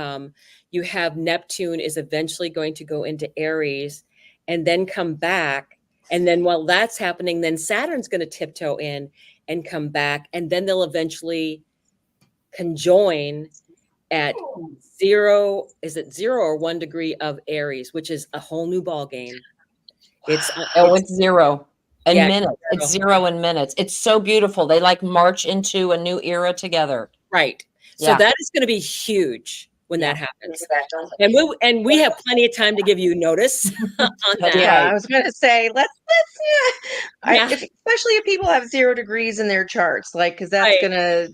you have Neptune is eventually going to go into Aries and then come back. And then while that's happening, then Saturn's going to tiptoe in and come back. And then they'll eventually conjoin at 0 or 1 degree of Aries, which is a whole new ball game. It's 0 in minutes. It's 0 in minutes. It's so beautiful. They like march into a new era together. Right. So that is going to be huge when that happens. And we have plenty of time to give you notice on that. Yeah, I was going to say, especially if people have 0 degrees in their charts, because that's going to,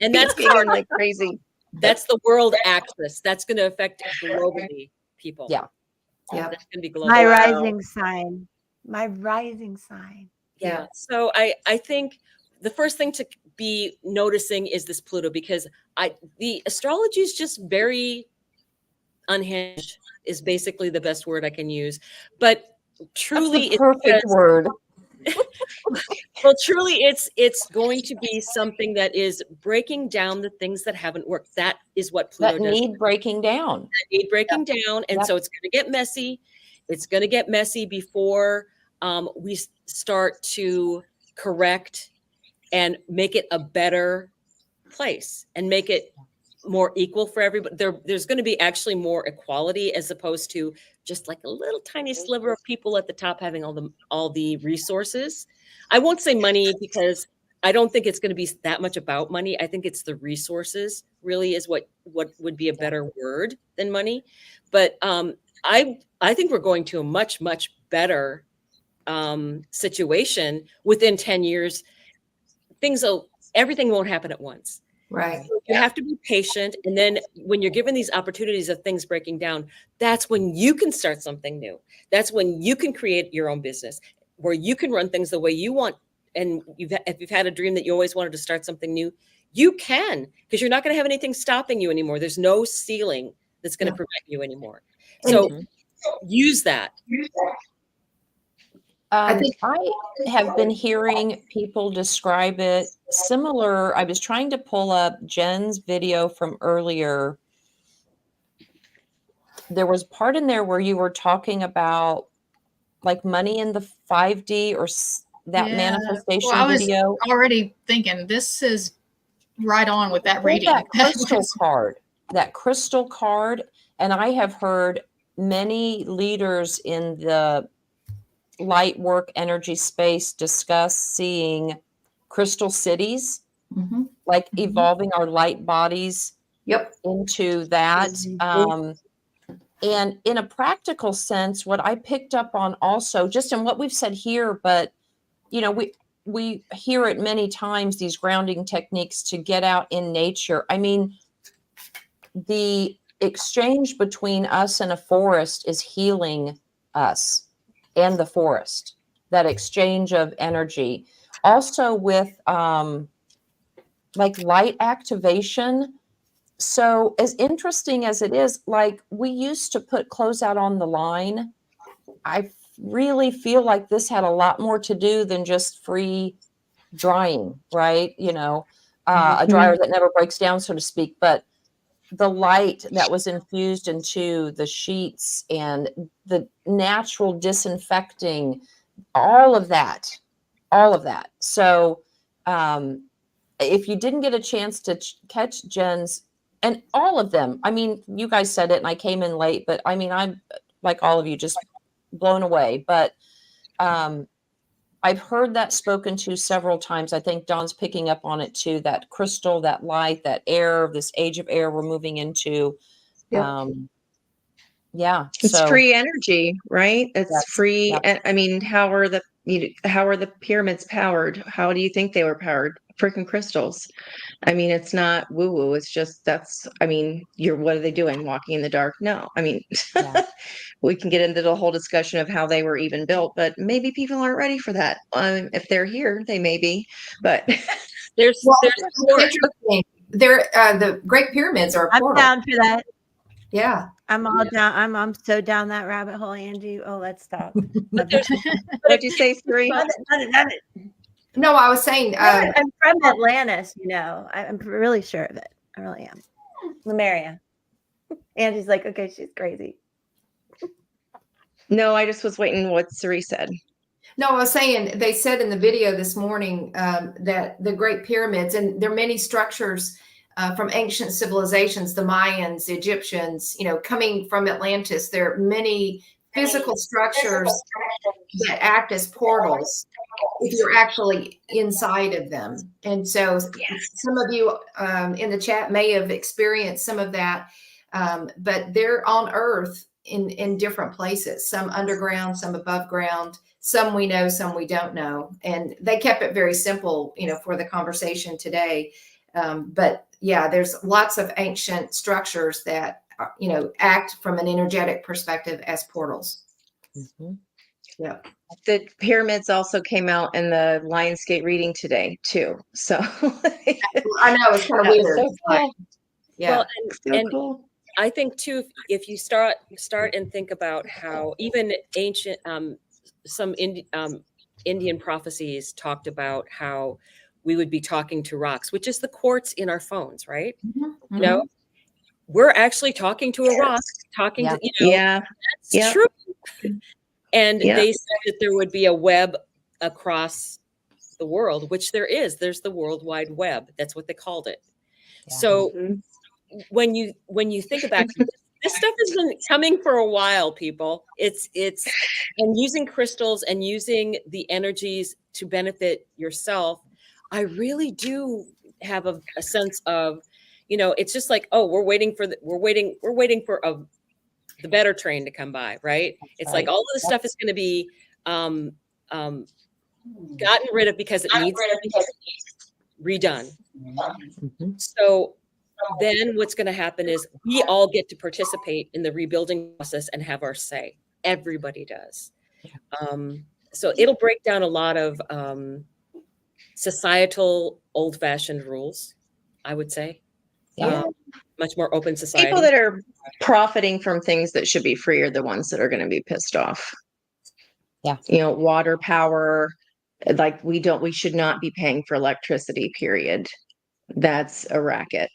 and that's going like crazy. That's the world axis. That's going to affect globally people. Yeah. That's going to be global. My rising sign. My rising sign. Yeah. So I think the first thing to be noticing is this Pluto, because the astrology is just very unhinged is basically the best word I can use. But truly, it's perfect word. Well, truly, it's going to be something that is breaking down the things that haven't worked. That is what Pluto does. Need breaking down. That need breaking down. And so it's going to get messy. It's going to get messy before we start to correct and make it a better place and make it more equal for everybody. There's going to be actually more equality as opposed to just like a little tiny sliver of people at the top having all the resources. I won't say money because I don't think it's going to be that much about money. I think it's the resources really is what would be a better word than money. But I think we're going to a much, much better situation within 10 years. Everything won't happen at once. Right. So you have to be patient. And then when you're given these opportunities of things breaking down, that's when you can start something new. That's when you can create your own business where you can run things the way you want. And if you've had a dream that you always wanted to start something new, you can, because you're not going to have anything stopping you anymore. There's no ceiling that's going to prevent you anymore. So use that. I think I have been hearing people describe it similar. I was trying to pull up Jen's video from earlier. There was part in there where you were talking about like money in the 5D or that manifestation Well, I was video. already thinking this is right on with that reading. That crystal card, that crystal card. And I have heard many leaders in the light work energy space discuss seeing crystal cities, like evolving our light bodies into that. And in a practical sense, what I picked up on also, just in what we've said here, but you know, we hear it many times, these grounding techniques to get out in nature. I mean, the exchange between us and a forest is healing us and the forest, that exchange of energy. Also with like light activation. So as interesting as it is, like we used to put clothes out on the line. I really feel like this had a lot more to do than just free drying, right? You know, a dryer that never breaks down, so to speak, but the light that was infused into the sheets and the natural disinfecting, all of that. So if you didn't get a chance to catch Jen's, and all of them, I mean, you guys said it and I came in late, but I mean, I'm like all of you, just blown away. But I've heard that spoken to several times. I think Dawn's picking up on it too, that crystal, that light, that air, this age of air we're moving into. It's free energy, right? It's free. I mean, how are the pyramids powered? How do you think they were powered? Freaking crystals. I mean, it's not woo woo. It's just I mean, what are they doing? Walking in the dark? No. I mean, we can get into the whole discussion of how they were even built, but maybe people aren't ready for that. If they're here, they may be, but there's interesting. The Great Pyramids are a portal. I'm down for that. Yeah. I'm all down. I'm so down that rabbit hole, Angie. Oh, let's stop. What'd you say, Siri? No, I was saying I'm from Atlantis, you know. I'm really sure of it. I really am. Lemuria. Angie's like, okay, she's crazy. No, I just was waiting what Siri said. No, I was saying they said in the video this morning that the Great Pyramids, and there are many structures from ancient civilizations, the Mayans, the Egyptians, you know, coming from Atlantis. There are many physical structures that act as portals if you're actually inside of them. And so some of you in the chat may have experienced some of that, but they're on Earth in different places, some underground, some above ground, some we know, some we don't know. And they kept it very simple, you know, for the conversation today. But yeah, there's lots of ancient structures that, you know, act from an energetic perspective as portals. Yeah. The pyramids also came out in the Lionsgate reading today too. So I know it's kind of weird. So cool. Yeah. Well, cool. I think too, if you start and think about how even ancient, some Indian prophecies talked about how we would be talking to rocks, which is the quartz in our phones, right? You know, we're actually talking to a rock, talking to, you know, that's true. And they said that there would be a web across the world, which there is. There's the World Wide Web. That's what they called it. So when you think about this stuff has been coming for a while, people. It's and using crystals and using the energies to benefit yourself. I really do have a sense of, you know, it's just like, oh, we're waiting for the better train to come by, right? It's like all of this stuff is going to be gotten rid of because it needs to be redone. So then what's going to happen is we all get to participate in the rebuilding process and have our say. Everybody does. So it'll break down a lot of societal old-fashioned rules, I would say. much more open society. People that are profiting from things that should be free are the ones that are going to be pissed off. Yeah. Water, power, like we should not be paying for electricity, period. That's a racket.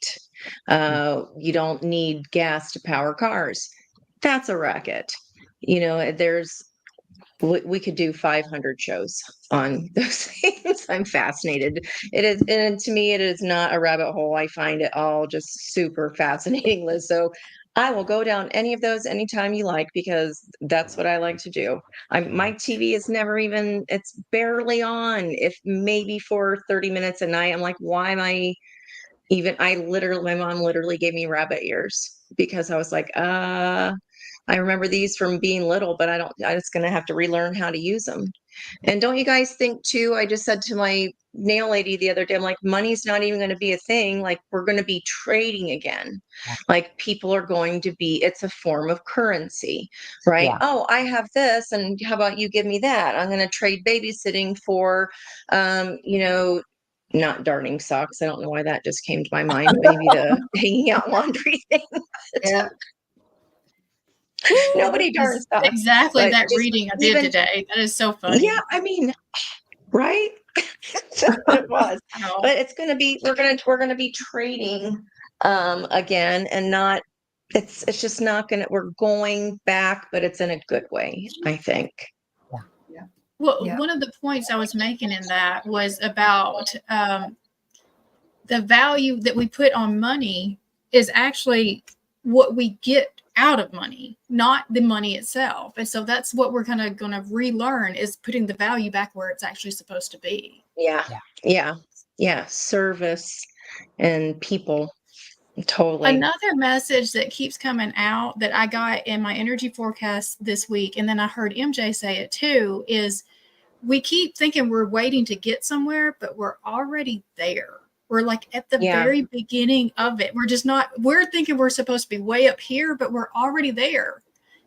You don't need gas to power cars. That's a racket. We could do 500 shows on those things. I'm fascinated. It is, and to me, it is not a rabbit hole. I find it all just super fascinating, Liz. So I will go down any of those anytime you like, because that's what I like to do. My TV is it's barely on, if maybe for 30 minutes a night. I'm like, why am I my mom literally gave me rabbit ears because I was like, I remember these from being little, but I'm just going to have to relearn how to use them. And don't you guys think too, I just said to my nail lady the other day, I'm like, money's not even going to be a thing. Like, we're going to be trading again. Like, people are going to it's a form of currency, right? Yeah. Oh, I have this, and how about you give me that? I'm going to trade babysitting for, not darning socks. I don't know why that just came to my mind. Maybe the hanging out laundry thing. Yeah. Nobody darns socks. Exactly but that just reading I did today. That is so funny. Yeah, I mean, right? That's what it was. But it's gonna be we're gonna be trading again, and not it's just not gonna we're going back, but it's in a good way, I think. Well, one of the points I was making in that was about the value that we put on money is actually what we get out of money, not the money itself. And so that's what we're kind of going to relearn, is putting the value back where it's actually supposed to be. Yeah. Service and people. Totally. Another message that keeps coming out that I got in my energy forecast this week, and then I heard MJ say it too, is we keep thinking we're waiting to get somewhere, but we're already there. We're like at the very beginning of it. We're thinking we're supposed to be way up here, but we're already there.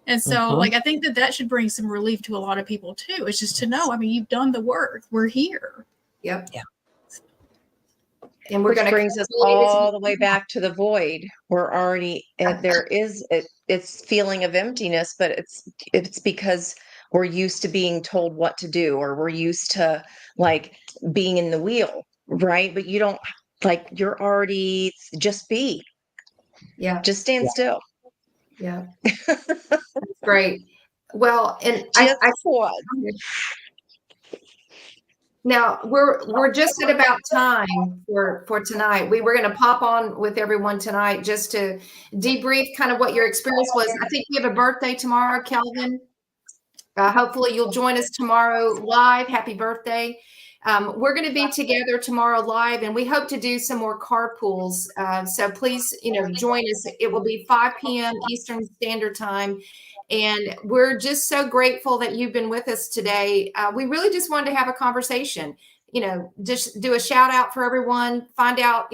And so I think that should bring some relief to a lot of people too. It's just to know, I mean, you've done the work. We're here. Yep. Yeah. And we're going to brings us all the way back to the void. We're already, there is it's feeling of emptiness, but it's because we're used to being told what to do, or we're used to like being in the wheel, right? But you don't, like, you're already, just be. Yeah. Just stand still. Yeah. Great. Well, and now we're just at about time for tonight. We were going to pop on with everyone tonight just to debrief kind of what your experience was. I think you have a birthday tomorrow, Kelvin. Hopefully you'll join us tomorrow live. Happy birthday. We're going to be together tomorrow live, and we hope to do some more card pools. So please, join us. It will be 5 p.m. Eastern Standard Time. And we're just so grateful that you've been with us today. We really just wanted to have a conversation, just do a shout out for everyone, find out,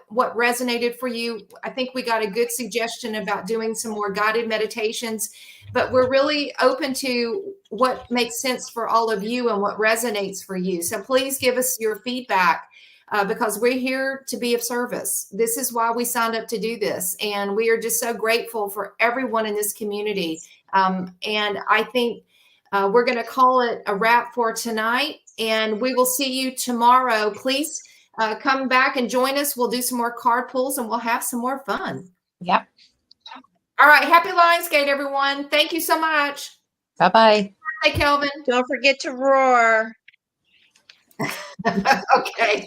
what resonated for you. I think we got a good suggestion about doing some more guided meditations, but we're really open to what makes sense for all of you and what resonates for you. So please give us your feedback. Because we're here to be of service. This is why we signed up to do this. And we are just so grateful for everyone in this community. And I think we're going to call it a wrap for tonight. And we will see you tomorrow. Please come back and join us. We'll do some more card pulls and we'll have some more fun. Yep. All right. Happy Lionsgate, everyone. Thank you so much. Bye-bye. Hey, Kelvin. Don't forget to roar. Okay.